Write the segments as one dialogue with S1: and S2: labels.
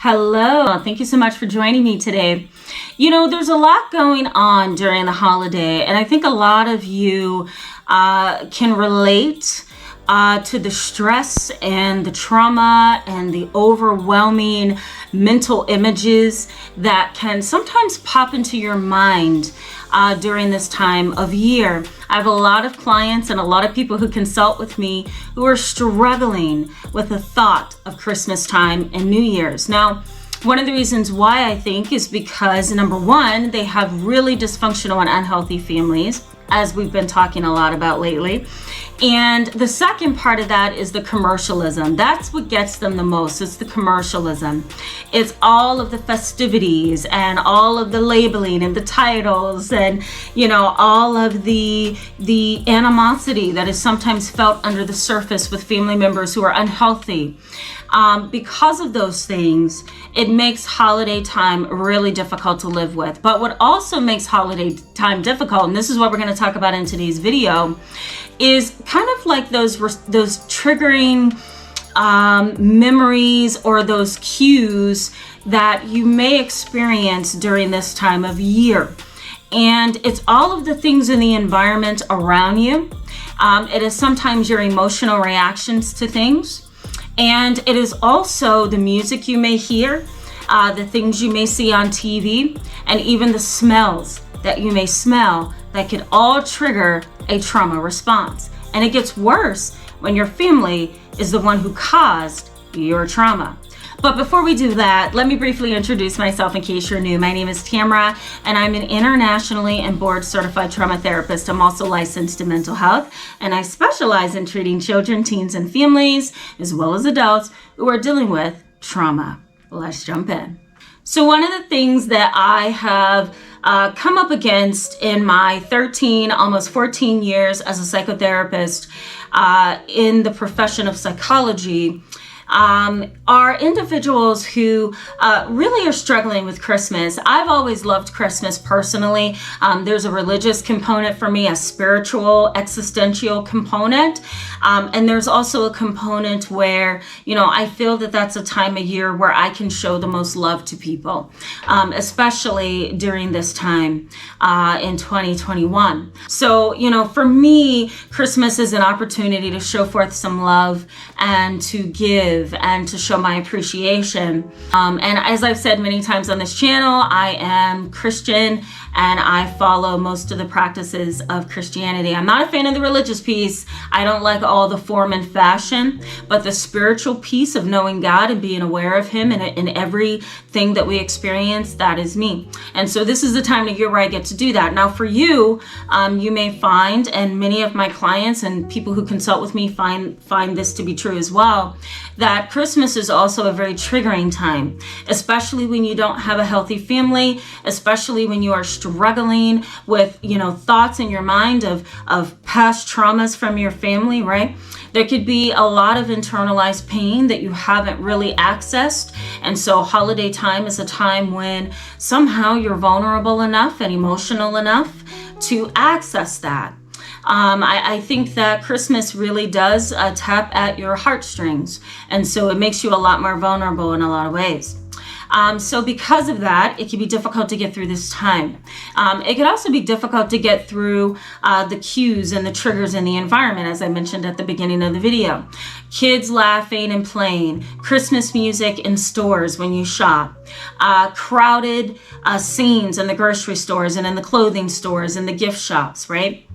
S1: Hello, thank you so much for joining me today. You know, there's a lot going on during the holiday, and I think a lot of you can relate to the stress and the trauma and the overwhelming mental images that can sometimes pop into your mind during this time of year. I have a lot of clients and a lot of people who consult with me who are struggling with the thought of Christmas time and New Year's. Now, one of the reasons why I think is because, number one, they have really dysfunctional and unhealthy families, as we've been talking a lot about lately. And the second part of that is the commercialism. That's what gets them the most. It's the commercialism. It's all of the festivities and all of the labeling and the titles and, you know, all of the animosity that is sometimes felt under the surface with family members who are unhealthy. Because of those things, it makes holiday time really difficult to live with. But what also makes holiday time difficult, and this is what we're going to talk about in today's video, is kind of like those triggering memories or those cues that you may experience during this time of year. And it's all of the things in the environment around you. It is sometimes your emotional reactions to things. And it is also the music you may hear, the things you may see on TV, and even the smells that you may smell that could all trigger a trauma response. And it gets worse when your family is the one who caused your trauma. But before we do that, let me briefly introduce myself in case you're new. My name is Tamara, and I'm an internationally and board certified trauma therapist. I'm also licensed in mental health, and I specialize in treating children, teens, and families, as well as adults who are dealing with trauma. Let's jump in. So one of the things that I have come up against in my 13, almost 14 years as a psychotherapist in the profession of psychology are individuals who really are struggling with Christmas. I've always loved Christmas personally. There's a religious component for me, a spiritual, existential component. And there's also a component where, you know, I feel that that's a time of year where I can show the most love to people, especially during this time in 2021. So, you know, for me, Christmas is an opportunity to show forth some love and to give and to show my appreciation. And as I've said many times on this channel, I am Christian and I follow most of the practices of Christianity. I'm not a fan of the religious piece. I don't like all the form and fashion, but the spiritual piece of knowing God and being aware of Him in everything that we experience, that is me. And so this is the time of year where I get to do that. Now for you, you may find, and many of my clients and people who consult with me find this to be true as well, that Christmas is also a very triggering time, especially when you don't have a healthy family, especially when you are struggling with, you know, thoughts in your mind of past traumas from your family, right? There could be a lot of internalized pain that you haven't really accessed. And so holiday time is a time when somehow you're vulnerable enough and emotional enough to access that. I think that Christmas really does tap at your heartstrings. And so it makes you a lot more vulnerable in a lot of ways. So because of that, it can be difficult to get through this time. It can also be difficult to get through the cues and the triggers in the environment, as I mentioned at the beginning of the video. Kids laughing and playing, Christmas music in stores when you shop, crowded scenes in the grocery stores and in the clothing stores and the gift shops, right?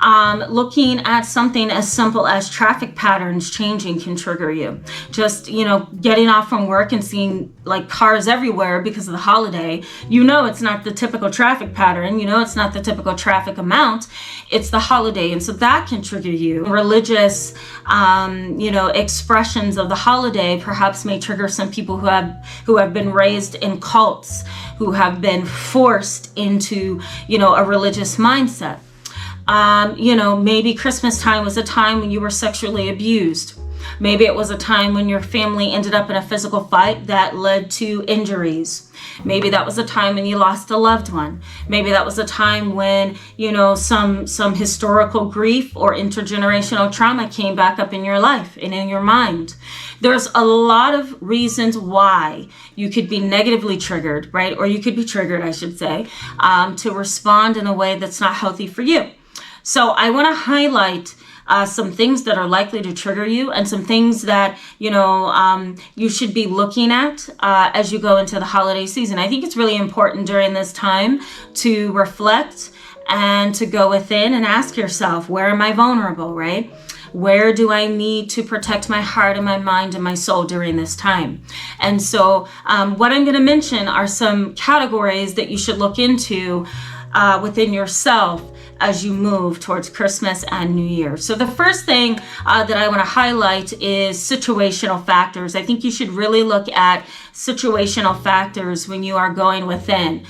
S1: Looking at something as simple as traffic patterns changing can trigger you. Just, you know, getting off from work and seeing like cars everywhere because of the holiday, you know, it's not the typical traffic pattern, you know, it's not the typical traffic amount, it's the holiday. And so that can trigger you. Religious, you know, expressions of the holiday perhaps may trigger some people who have been raised in cults, who have been forced into, you know, a religious mindset. You know, maybe Christmas time was a time when you were sexually abused. Maybe it was a time when your family ended up in a physical fight that led to injuries. Maybe that was a time when you lost a loved one. Maybe that was a time when, some historical grief or intergenerational trauma came back up in your life and in your mind. There's a lot of reasons why you could be negatively triggered, right? Or you could be triggered, I should say, to respond in a way that's not healthy for you. So I want to highlight some things that are likely to trigger you and some things that, you should be looking at as you go into the holiday season. I think it's really important during this time to reflect and to go within and ask yourself, where am I vulnerable, right? Where do I need to protect my heart and my mind and my soul during this time? And so what I'm going to mention are some categories that you should look into within yourself as you move towards Christmas and New Year. So the first thing that I want to highlight is situational factors. I think you should really look at situational factors when you are going within.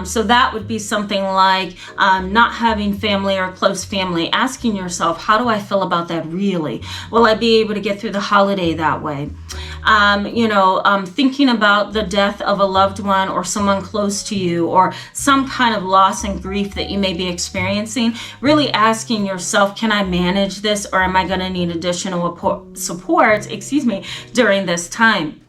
S1: So that would be something like not having family or close family. Asking yourself, how do I feel about that really? Will I be able to get through the holiday that way? Thinking about the death of a loved one or someone close to you, or some kind of loss and grief that you may be experiencing, really asking yourself, can I manage this, or am I going to need additional support, during this time?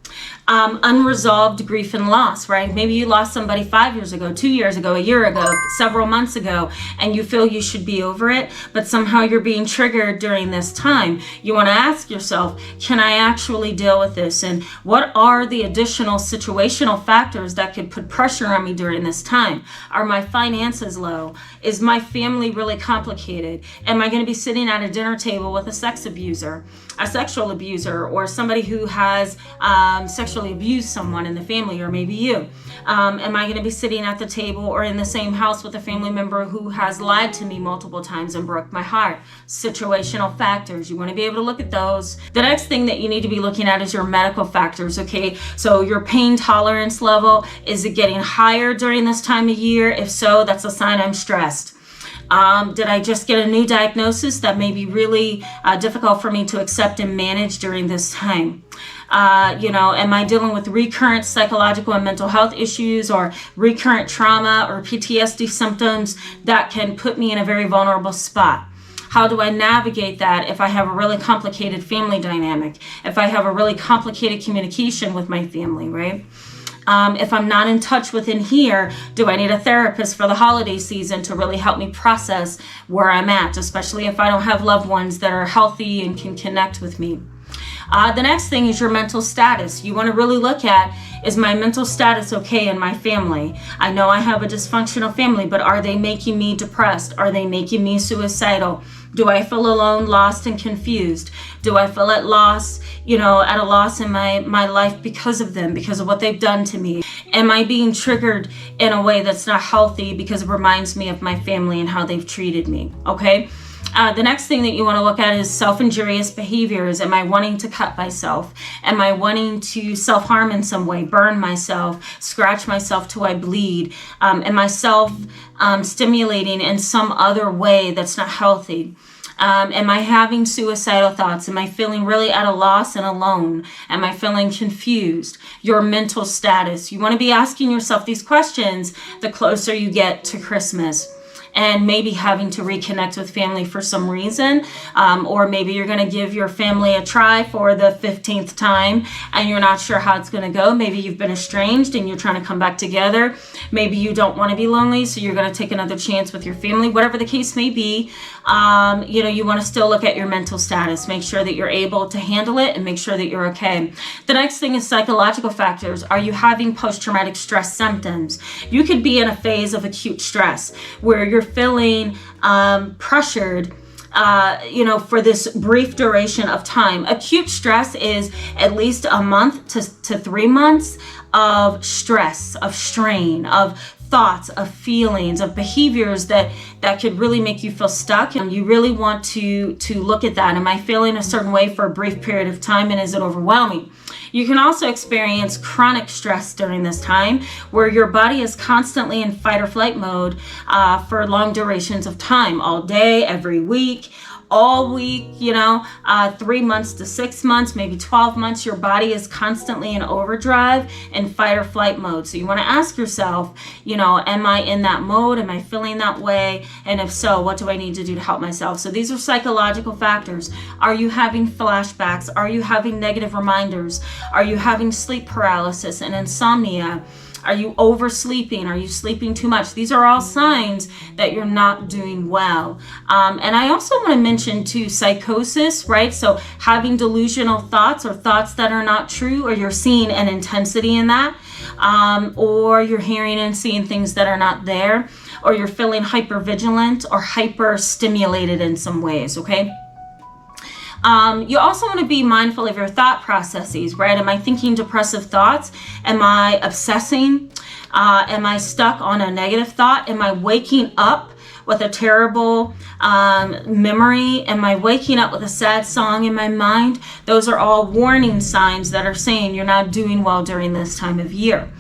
S1: Unresolved grief and loss, right? Maybe you lost somebody 5 years ago, 2 years ago, a year ago, several months ago, and you feel you should be over it, but somehow you're being triggered during this time. You want to ask yourself, can I actually deal with this? And what are the additional situational factors that could put pressure on me during this time? Are my finances low? Is my family really complicated? Am I going to be sitting at a dinner table with a sexual abuser, or somebody who has sexually abused someone in the family, or maybe you? Am I going to be sitting at the table or in the same house with a family member who has lied to me multiple times and broke my heart? Situational factors. You want to be able to look at those. The next thing that you need to be looking at is your medical factors, okay? So your pain tolerance level, is it getting higher during this time of year? If so, that's a sign I'm stressed. Did I just get a new diagnosis that may be really difficult for me to accept and manage during this time? Am I dealing with recurrent psychological and mental health issues, or recurrent trauma or PTSD symptoms that can put me in a very vulnerable spot? How do I navigate that if I have a really complicated family dynamic, if I have a really complicated communication with my family, right? If I'm not in touch within here, do I need a therapist for the holiday season to really help me process where I'm at, especially if I don't have loved ones that are healthy and can connect with me? The next thing is your mental status. You want to really look at, is my mental status okay in my family? I know I have a dysfunctional family, but are they making me depressed? Are they making me suicidal? Do I feel alone, lost, and confused? Do I feel at a loss in my life because of them, because of what they've done to me? Am I being triggered in a way that's not healthy because it reminds me of my family and how they've treated me? Okay. The next thing that you want to look at is self-injurious behaviors. Am I wanting to cut myself? Am I wanting to self-harm in some way, burn myself, scratch myself till I bleed? Am I self-stimulating in some other way that's not healthy? Am I having suicidal thoughts? Am I feeling really at a loss and alone? Am I feeling confused? Your mental status. You want to be asking yourself these questions the closer you get to Christmas. And maybe having to reconnect with family for some reason, or maybe you're going to give your family a try for the 15th time and you're not sure how it's going to go. Maybe you've been estranged and you're trying to come back together. Maybe you don't want to be lonely, so you're going to take another chance with your family. Whatever the case may be, you want to still look at your mental status. Make sure that you're able to handle it and make sure that you're okay. The next thing is psychological factors. Are you having post-traumatic stress symptoms? You could be in a phase of acute stress where you're feeling pressured for this brief duration of time. Acute stress is at least a month to 3 months of stress, of strain, of thoughts, of feelings, of behaviors that could really make you feel stuck. And you really want to look at that. Am I feeling a certain way for a brief period of time, and is it overwhelming? You can also experience chronic stress during this time, where your body is constantly in fight or flight mode for long durations of time, all day, every week, all week, 3 months to 6 months, maybe 12 months, your body is constantly in overdrive and fight or flight mode. So you want to ask yourself, am I in that mode? Am I feeling that way? And if so, what do I need to do to help myself? So these are psychological factors. Are you having flashbacks? Are you having negative reminders? Are you having sleep paralysis and insomnia? Are you oversleeping? Are you sleeping too much? These are all signs that you're not doing well. And I also want to mention too, psychosis, right? So having delusional thoughts or thoughts that are not true, or you're seeing an intensity in that, or you're hearing and seeing things that are not there, or you're feeling hypervigilant or hyper stimulated in some ways, okay? You also want to be mindful of your thought processes, right? Am I thinking depressive thoughts? Am I obsessing? Am I stuck on a negative thought? Am I waking up with a terrible memory? Am I waking up with a sad song in my mind? Those are all warning signs that are saying you're not doing well during this time of year.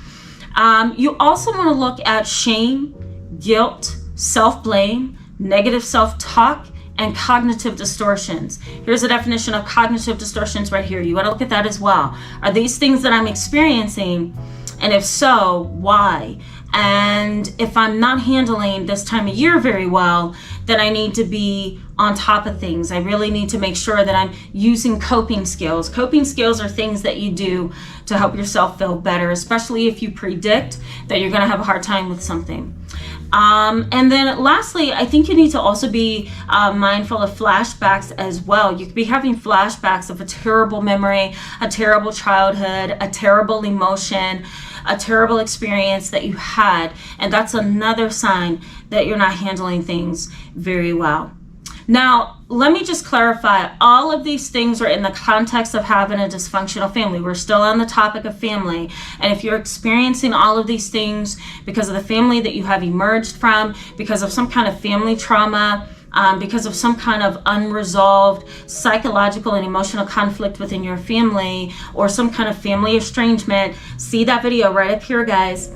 S1: You also want to look at shame, guilt, self-blame, negative self-talk, and cognitive distortions. Here's a definition of cognitive distortions right here. You want to look at that as well. Are these things that I'm experiencing? And if so, why? And if I'm not handling this time of year very well, then I need to be on top of things. I really need to make sure that I'm using coping skills. Coping skills are things that you do to help yourself feel better, especially if you predict that you're going to have a hard time with something. And then lastly, I think you need to also be mindful of flashbacks as well. You could be having flashbacks of a terrible memory, a terrible childhood, a terrible emotion, a terrible experience that you had. And that's another sign that you're not handling things very well. Now, let me just clarify, all of these things are in the context of having a dysfunctional family. We're still on the topic of family. And if you're experiencing all of these things because of the family that you have emerged from, because of some kind of family trauma, because of some kind of unresolved psychological and emotional conflict within your family, or some kind of family estrangement, see that video right up here, guys.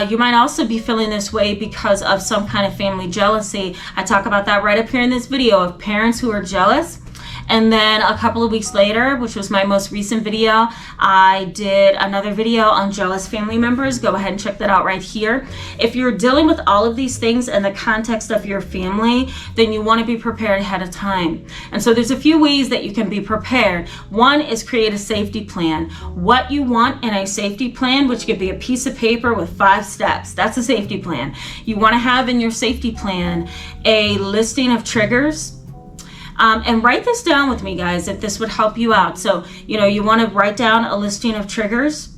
S1: You might also be feeling this way because of some kind of family jealousy. I talk about that right up here in this video of parents who are jealous. And then a couple of weeks later, which was my most recent video, I did another video on jealous family members. Go ahead and check that out right here. If you're dealing with all of these things in the context of your family, then you want to be prepared ahead of time. And so there's a few ways that you can be prepared. One is create a safety plan. What you want in a safety plan, which could be a piece of paper with 5 steps. That's a safety plan. You want to have in your safety plan a listing of triggers. And write this down with me, guys, if this would help you out. So, you want to write down a listing of triggers,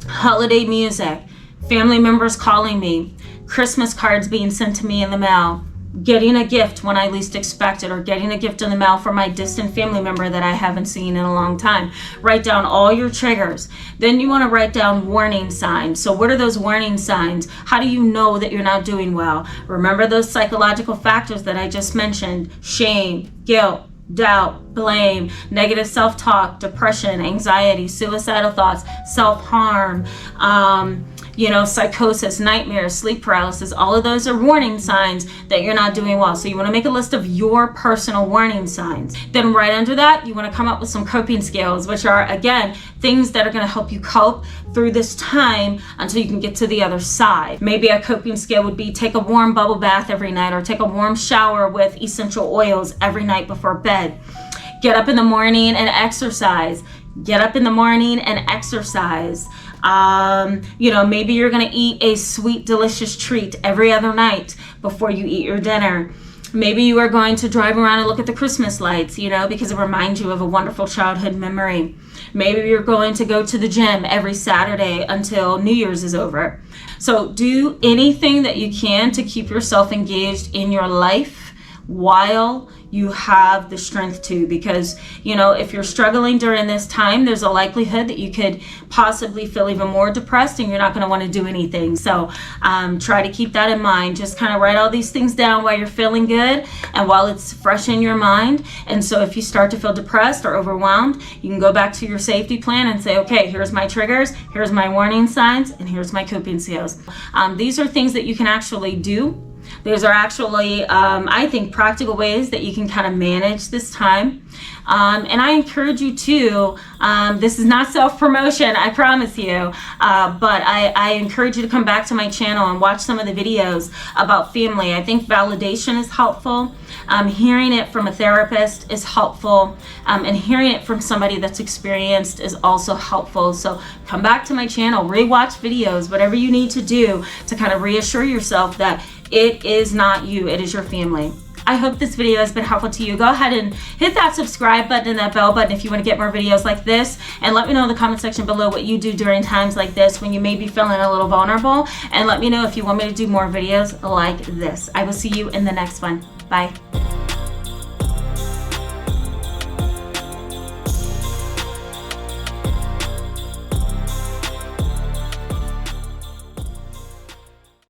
S1: holiday music, family members calling me, Christmas cards being sent to me in the mail, getting a gift when I least expect it, or getting a gift in the mail from my distant family member that I haven't seen in a long time. Write down all your triggers. Then you want to write down warning signs. So what are those warning signs? How do you know that you're not doing well? Remember those psychological factors that I just mentioned: shame, guilt, doubt, blame, negative self-talk, depression, anxiety, suicidal thoughts, self-harm, psychosis, nightmares, sleep paralysis. All of those are warning signs that you're not doing well. So you want to make a list of your personal warning signs. Then right under that, you want to come up with some coping skills, which are, again, things that are going to help you cope through this time until you can get to the other side. Maybe a coping skill would be take a warm bubble bath every night, or take a warm shower with essential oils every night before bed. Get up in the morning and exercise. Maybe you're going to eat a sweet, delicious treat every other night before you eat your dinner. Maybe you are going to drive around and look at the Christmas lights, because it reminds you of a wonderful childhood memory. Maybe you're going to go to the gym every Saturday until New Year's is over. So do anything that you can to keep yourself engaged in your life while you have the strength to, because if you're struggling during this time, there's a likelihood that you could possibly feel even more depressed and you're not going to want to do anything. So try to keep that in mind. Just kind of write all these things down while you're feeling good and while it's fresh in your mind. And so if you start to feel depressed or overwhelmed, you can go back to your safety plan and say, okay, here's my triggers, here's my warning signs, and here's my coping skills. These are things that you can actually do These are actually, I think, practical ways that you can kind of manage this time. And I encourage you to, this is not self-promotion, I promise you, but I encourage you to come back to my channel and watch some of the videos about family. I think validation is helpful. Hearing it from a therapist is helpful, and hearing it from somebody that's experienced is also helpful. So come back to my channel, rewatch videos, whatever you need to do to kind of reassure yourself that it is not you, it is your family. I hope this video has been helpful to you. Go ahead and hit that subscribe button and that bell button if you want to get more videos like this. And let me know in the comment section below what you do during times like this when you may be feeling a little vulnerable. And let me know if you want me to do more videos like this. I will see you in the next one. Bye.